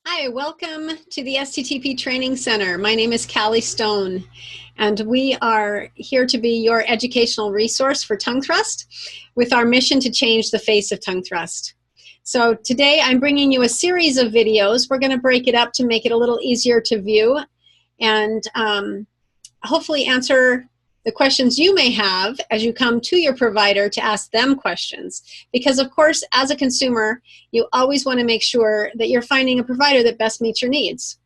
Hi, welcome to the STTP Training Center. My name is Callie Stone, and we are here to be your educational resource for tongue thrust with our mission to change the face of tongue thrust. So today I'm bringing you a series of videos. We're going to break it up to make it a little easier to view and hopefully answer the questions you may have as you come to your provider to ask them questions. Because of course, as a consumer, you always want to make sure that you're finding a provider that best meets your needs.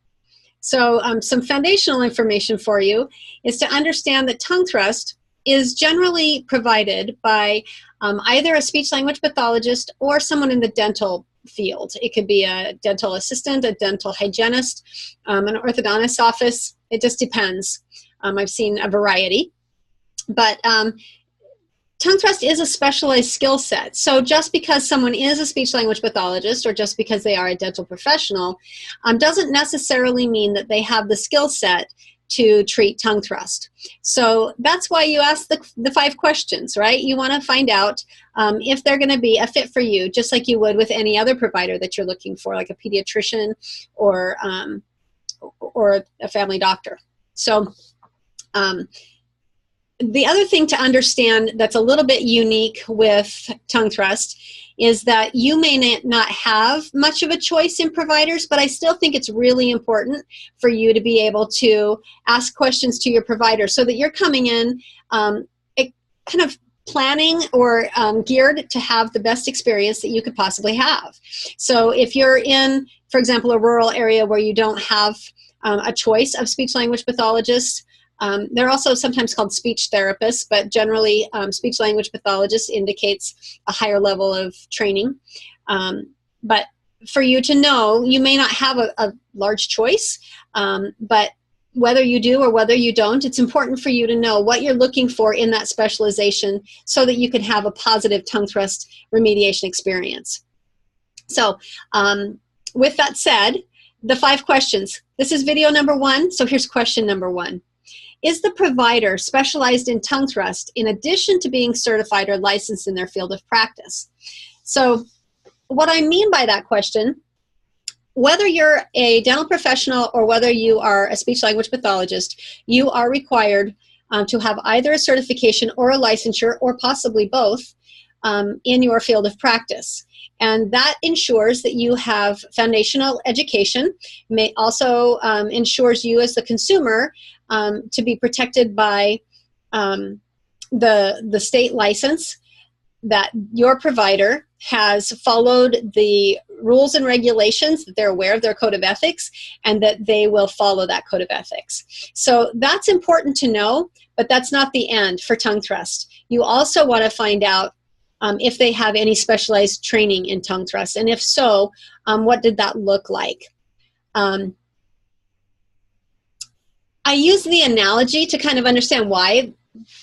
So some foundational information for you is to understand that tongue thrust is generally provided by either a speech-language pathologist or someone in the dental field. It could be a dental assistant, a dental hygienist, an orthodontist's office. It just depends. I've seen a variety. But tongue thrust is a specialized skill set. So just because someone is a speech-language pathologist or just because they are a dental professional doesn't necessarily mean that they have the skill set to treat tongue thrust. So that's why you ask the 5 questions, right? You want to find out if they're going to be a fit for you, just like you would with any other provider that you're looking for, like a pediatrician or a family doctor. So the other thing to understand that's a little bit unique with tongue thrust is that you may not have much of a choice in providers, but I still think it's really important for you to be able to ask questions to your provider so that you're coming in kind of planning or geared to have the best experience that you could possibly have. So if you're in, for example, a rural area where you don't have a choice of speech-language pathologists, they're also sometimes called speech therapists, but generally speech-language pathologist indicates a higher level of training. But for you to know, you may not have a large choice, but whether you do or whether you don't, it's important for you to know what you're looking for in that specialization so that you can have a positive tongue thrust remediation experience. So with that said, the 5 questions. This is video number 1, so here's question number 1. Is the provider specialized in tongue thrust in addition to being certified or licensed in their field of practice? So what I mean by that question, whether you're a dental professional or whether you are a speech-language pathologist, you are required to have either a certification or a licensure or possibly both in your field of practice. And that ensures that you have foundational education, may also ensures you as the consumer to be protected by the state license, that your provider has followed the rules and regulations, that they're aware of their code of ethics, and that they will follow that code of ethics. So that's important to know, but that's not the end for tongue thrust. You also want to find out if they have any specialized training in tongue thrust, and if so, what did that look like? I use the analogy to kind of understand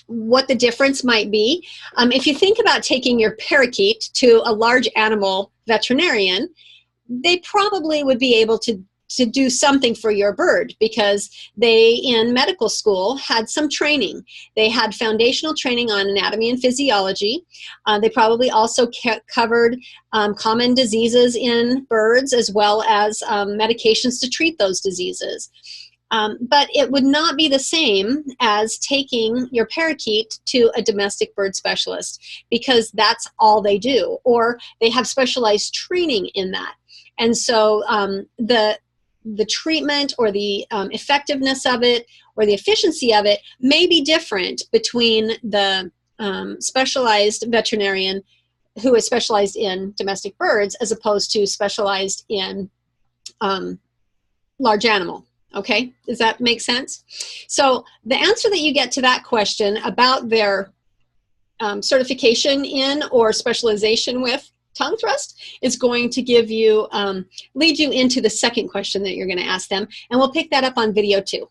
what the difference might be. If you think about taking your parakeet to a large animal veterinarian, they probably would be able to do something for your bird because they, in medical school, had some training. They had foundational training on anatomy and physiology. They probably also covered common diseases in birds as well as medications to treat those diseases. But it would not be the same as taking your parakeet to a domestic bird specialist because that's all they do, or they have specialized training in that. And so the treatment or the effectiveness of it or the efficiency of it may be different between the specialized veterinarian who is specialized in domestic birds as opposed to specialized in large animal. Okay, does that make sense? So the answer that you get to that question about their certification in or specialization with tongue thrust is going to give you, lead you into the second question that you're going to ask them, and we'll pick that up on video 2.